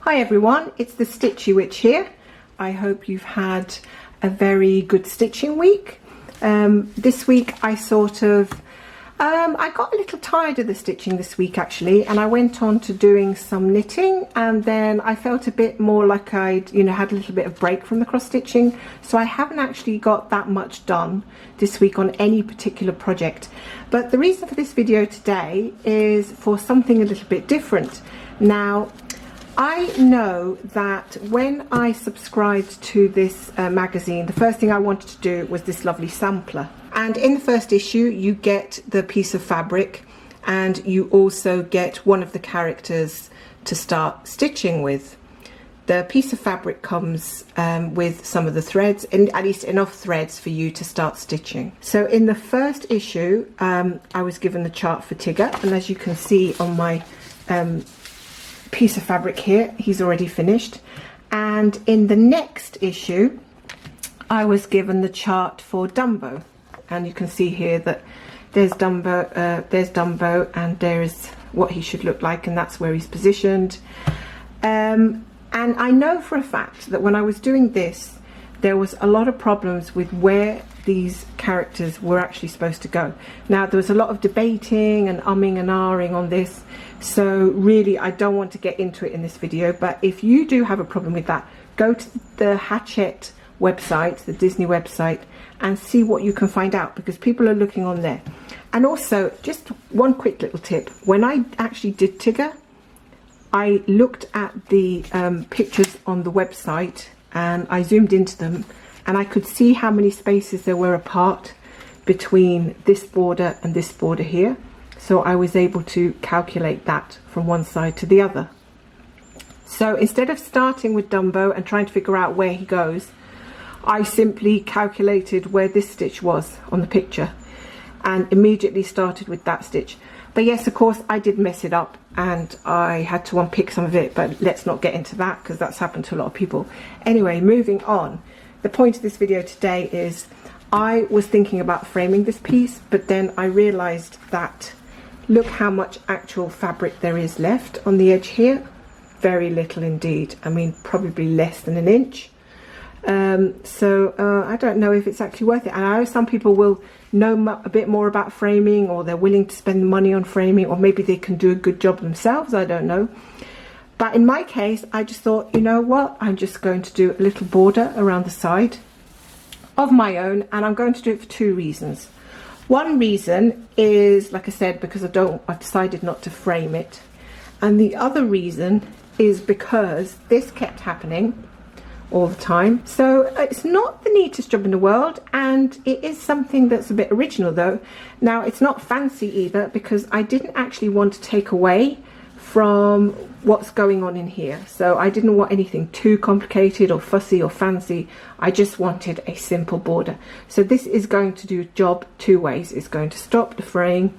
Hi everyone, it's the Stitchy Witch here. I hope you've had a very good stitching week. This week I I got a little tired of the stitching this week actually, and I went on to doing some knitting, and then I felt a bit more like I'd had a little bit of break from the cross stitching, so I haven't actually got that much done this week on any particular project. But the reason for this video today is for something a little bit different. Now, I know that when I subscribed to this magazine, the first thing I wanted to do was this lovely sampler. And in the first issue, you get the piece of fabric, and you also get one of the characters to start stitching with. The piece of fabric comes with some of the threads, and at least enough threads for you to start stitching. So in the first issue, I was given the chart for Tigger, and as you can see on my piece of fabric here, he's already finished. And in the next issue, I was given the chart for Dumbo, and you can see here that there's Dumbo, and there's what he should look like, and that's where he's positioned. And I know for a fact that when I was doing this, there was a lot of problems with where these characters were actually supposed to go. Now, there was a lot of debating and umming and ahhing on this, so really I don't want to get into it in this video. But if you do have a problem with that, go to the Hachette website, the Disney website, and see what you can find out, because people are looking on there. And also, just one quick little tip: when I actually did Tigger, I looked at the pictures on the website, and I zoomed into them, and I could see how many spaces there were apart between this border and this border here. So I was able to calculate that from one side to the other. So instead of starting with Dumbo and trying to figure out where he goes, I simply calculated where this stitch was on the picture and immediately started with that stitch. But yes, of course, I did mess it up, and I had to unpick some of it, but let's not get into that because that's happened to a lot of people. Anyway, moving on. The point of this video today is I was thinking about framing this piece, but then I realized that look how much actual fabric there is left on the edge here. Very little indeed. I mean, probably less than an inch. I don't know if it's actually worth it. And I know some people will know a bit more about framing, or they're willing to spend money on framing, or maybe they can do a good job themselves, I don't know. But in my case, I just thought, you know what, I'm just going to do a little border around the side of my own, and I'm going to do it for two reasons. One reason is, like I said, because I've decided not to frame it. And the other reason is because this kept happening all the time. So it's not the neatest job in the world, and it is something that's a bit original though. Now, it's not fancy either, because I didn't actually want to take away from what's going on in here. So I didn't want anything too complicated or fussy or fancy. I just wanted a simple border. So this is going to do a job two ways. It's going to stop the fraying,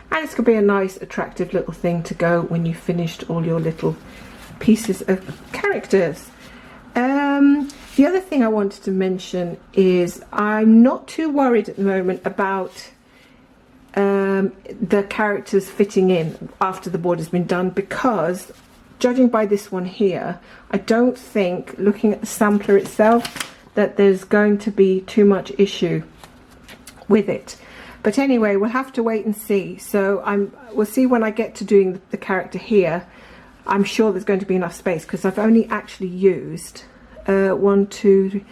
and it's going to be a nice attractive little thing to go when you've finished all your little pieces of characters. The other thing I wanted to mention is I'm not too worried at the moment about the characters fitting in after the border's been done, because judging by this one here, I don't think, looking at the sampler itself, that there's going to be too much issue with it. But anyway, we'll have to wait and see. So we'll see when I get to doing the character here. I'm sure there's going to be enough space, because I've only actually used 1, 2,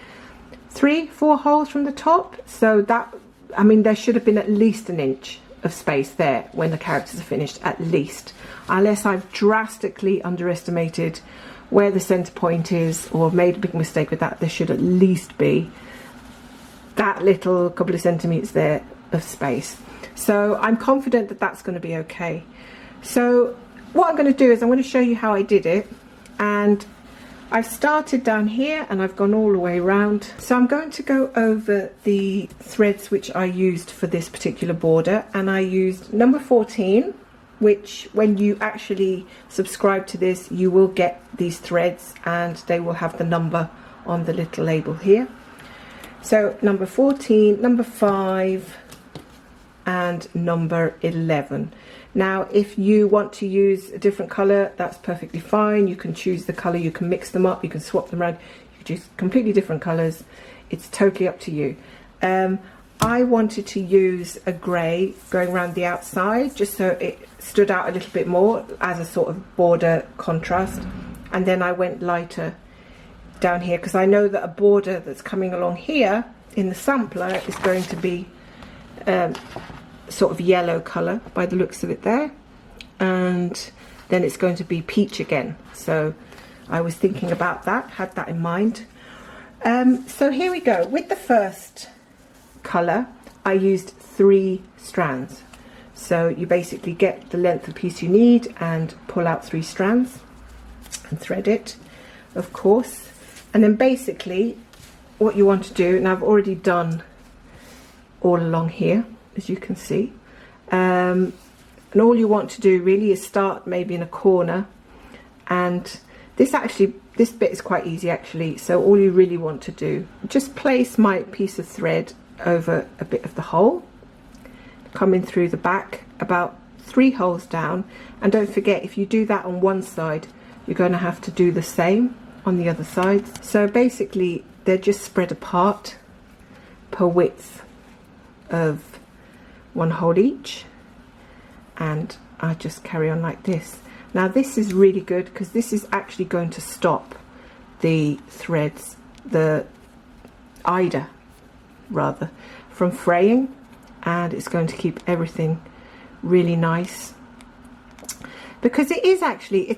3, 4 holes from the top. So that, I mean, there should have been at least an inch of space there when the characters are finished, at least, unless I've drastically underestimated where the center point is or made a big mistake with that. There should at least be that little couple of centimeters there of space. So I'm confident that that's going to be okay. So what I'm going to do is I'm going to show you how I did it, and I've started down here and I've gone all the way around. So I'm going to go over the threads which I used for this particular border, and I used number 14, which when you actually subscribe to this, you will get these threads and they will have the number on the little label here. So number 14, number 5 and number 11. Now if you want to use a different colour, that's perfectly fine. You can choose the colour, you can mix them up, you can swap them around, you can choose completely different colours. It's totally up to you. I wanted to use a grey going around the outside just so it stood out a little bit more as a sort of border contrast, and then I went lighter down here because I know that a border that's coming along here in the sampler is going to be sort of yellow colour by the looks of it there, and then it's going to be peach again. So I was thinking about that, had that in mind. So here we go. With the first colour I used 3 strands. So you basically get the length of piece you need and pull out 3 strands and thread it, of course. And then basically what you want to do, and I've already done all along here as you can see, and all you want to do really is start maybe in a corner, and this bit is quite easy actually. So all you really want to do, just place my piece of thread over a bit of the hole, come in through the back about 3 holes down, and don't forget, if you do that on one side you're going to have to do the same on the other side. So basically they're just spread apart per width of 1 hole each, and I just carry on like this. Now this is really good because this is actually going to stop the threads, the eider rather, from fraying, and it's going to keep everything really nice, because it's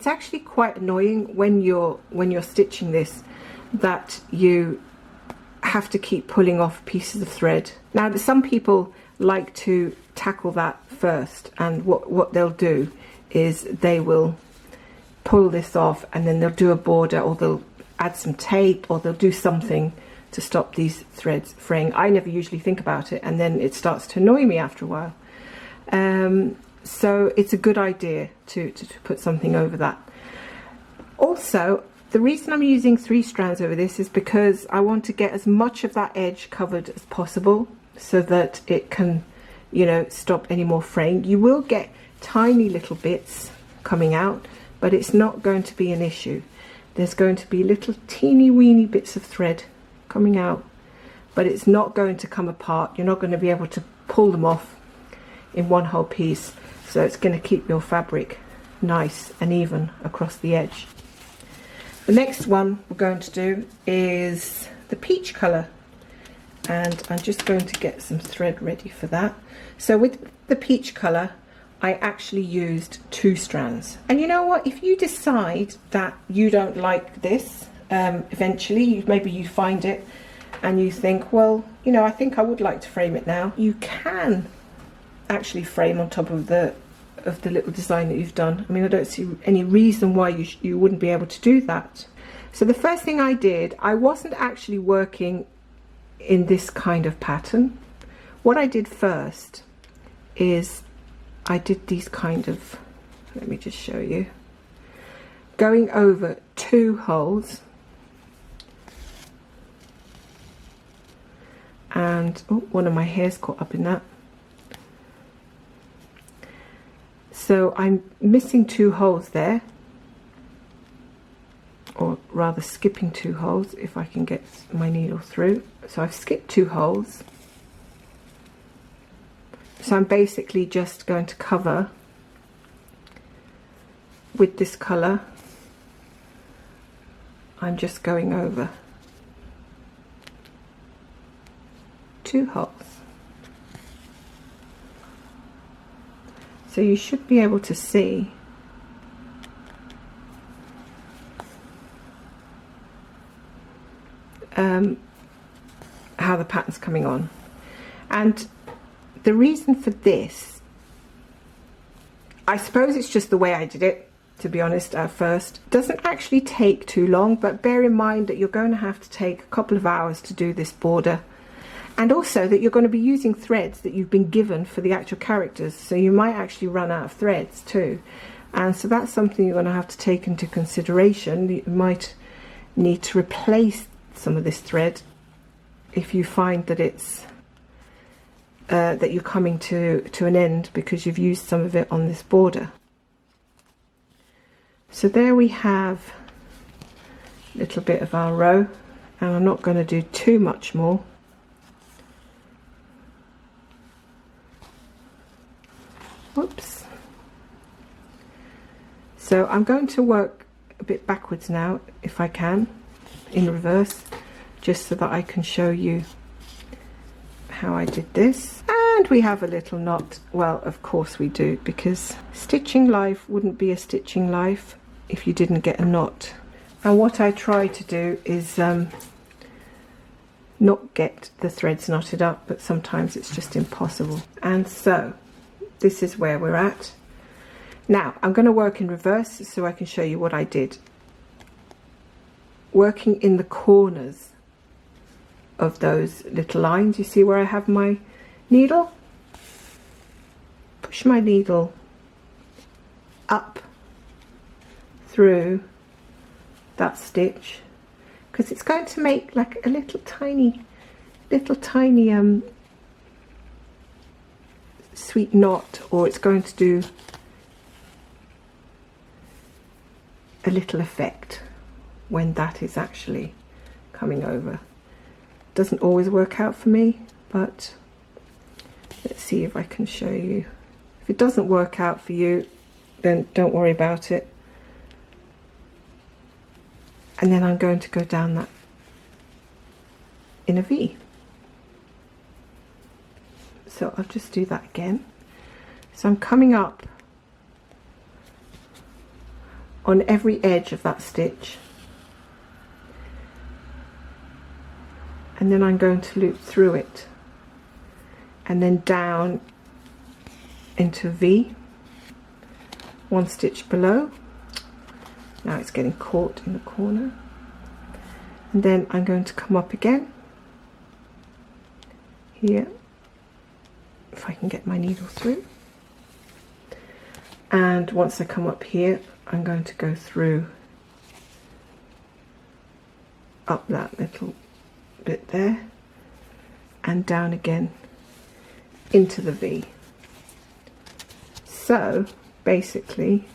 actually quite annoying when you're stitching this that you have to keep pulling off pieces of thread. Now some people like to tackle that first, and what they'll do is they will pull this off and then they'll do a border, or they'll add some tape, or they'll do something to stop these threads fraying. I never usually think about it, and then it starts to annoy me after a while. So it's a good idea to put something over that. Also, the reason I'm using 3 strands over this is because I want to get as much of that edge covered as possible so that it can, you know, stop any more fraying. You will get tiny little bits coming out, but it's not going to be an issue. There's going to be little teeny weeny bits of thread coming out, but it's not going to come apart. You're not going to be able to pull them off in one whole piece, so it's going to keep your fabric nice and even across the edge. The next one we're going to do is the peach colour, and I'm just going to get some thread ready for that. So with the peach colour I actually used 2 strands, and you know what, if you decide that you don't like this, eventually maybe you find it and you think, well, you know, I think I would like to frame it now, you can actually frame on top of the little design that you've done. I mean, I don't see any reason why you wouldn't be able to do that. So the first thing I did, I wasn't actually working in this kind of pattern. What I did first is I did these kind of, let me just show you, going over 2 holes, and oh, one of my hairs caught up in that. So I'm missing 2 holes there, or rather skipping 2 holes if I can get my needle through. So I've skipped 2 holes. So I'm basically just going to cover with this colour. I'm just going over 2 holes. So you should be able to see how the pattern's coming on. And the reason for this, I suppose it's just the way I did it, to be honest, at first. It doesn't actually take too long, but bear in mind that you're going to have to take a couple of hours to do this border, and also that you're going to be using threads that you've been given for the actual characters, so you might actually run out of threads too, and so that's something you're going to have to take into consideration. You might need to replace some of this thread if you find that it's that you're coming to an end because you've used some of it on this border. So there we have a little bit of our row, and I'm not going to do too much more. Whoops. So I'm going to work a bit backwards now, if I can, in reverse, just so that I can show you how I did this. And we have a little knot. Well, of course we do, because stitching life wouldn't be a stitching life if you didn't get a knot. And what I try to do is not get the threads knotted up, but sometimes it's just impossible. And so this is where we're at. Now I'm going to work in reverse so I can show you what I did. Working in the corners of those little lines, you see where I have my needle? Push my needle up through that stitch, because it's going to make like a little tiny sweet knot, or it's going to do a little effect when that is actually coming over. Doesn't always work out for me, but let's see if I can show you. If it doesn't work out for you, then don't worry about it. And then I'm going to go down that in a V. So I'll just do that again. So I'm coming up on every edge of that stitch, and then I'm going to loop through it and then down into V, one stitch below. Now it's getting caught in the corner, and then I'm going to come up again here, if I can get my needle through, and once I come up here I'm going to go through up that little bit there and down again into the V. So basically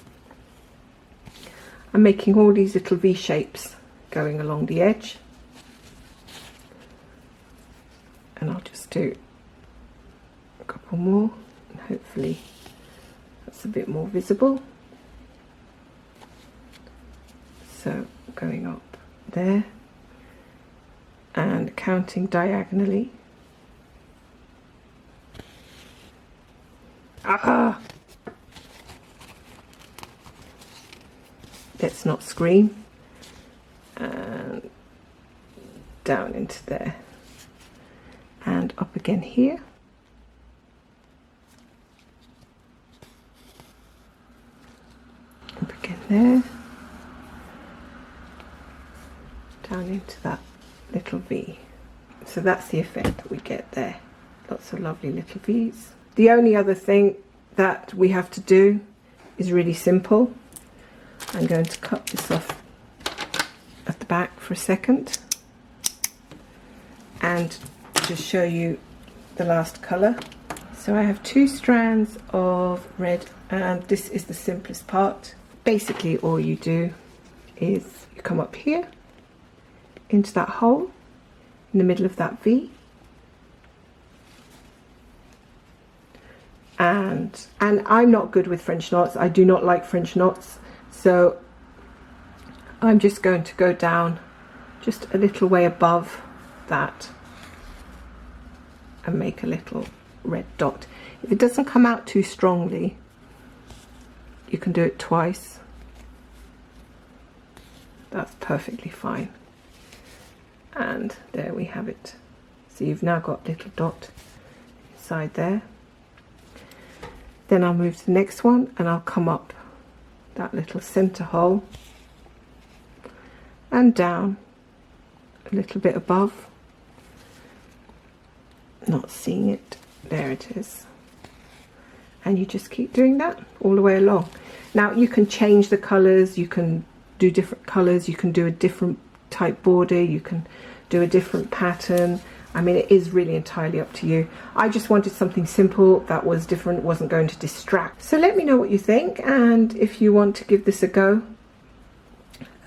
I'm making all these little V shapes going along the edge, and I'll just do a couple more and hopefully that's a bit more visible. So going up there and counting diagonally. Ah! Let's not scream. And down into there and up again here. Up again there. Down into that little V. So that's the effect that we get there. Lots of lovely little V's. The only other thing that we have to do is really simple. I'm going to cut this off at the back for a second and just show you the last colour. So I have 2 strands of red, and this is the simplest part. Basically all you do is you come up here into that hole in the middle of that V, and I'm not good with French knots. I do not like French knots, so I'm just going to go down just a little way above that and make a little red dot. If it doesn't come out too strongly, you can do it twice. That's perfectly fine. And there we have it. So you've now got a little dot inside there. Then I'll move to the next one and I'll come up that little center hole and down a little bit above. Not seeing it. There it is. And you just keep doing that all the way along. Now you can change the colors, you can do different colors, you can do a different type border, you can do a different pattern. I mean, it is really entirely up to you. I just wanted something simple that was different, wasn't going to distract. So let me know what you think, and if you want to give this a go.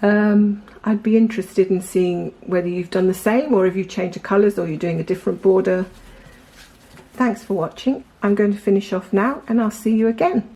I'd be interested in seeing whether you've done the same, or if you've changed the colours, or you're doing a different border. Thanks for watching. I'm going to finish off now, and I'll see you again.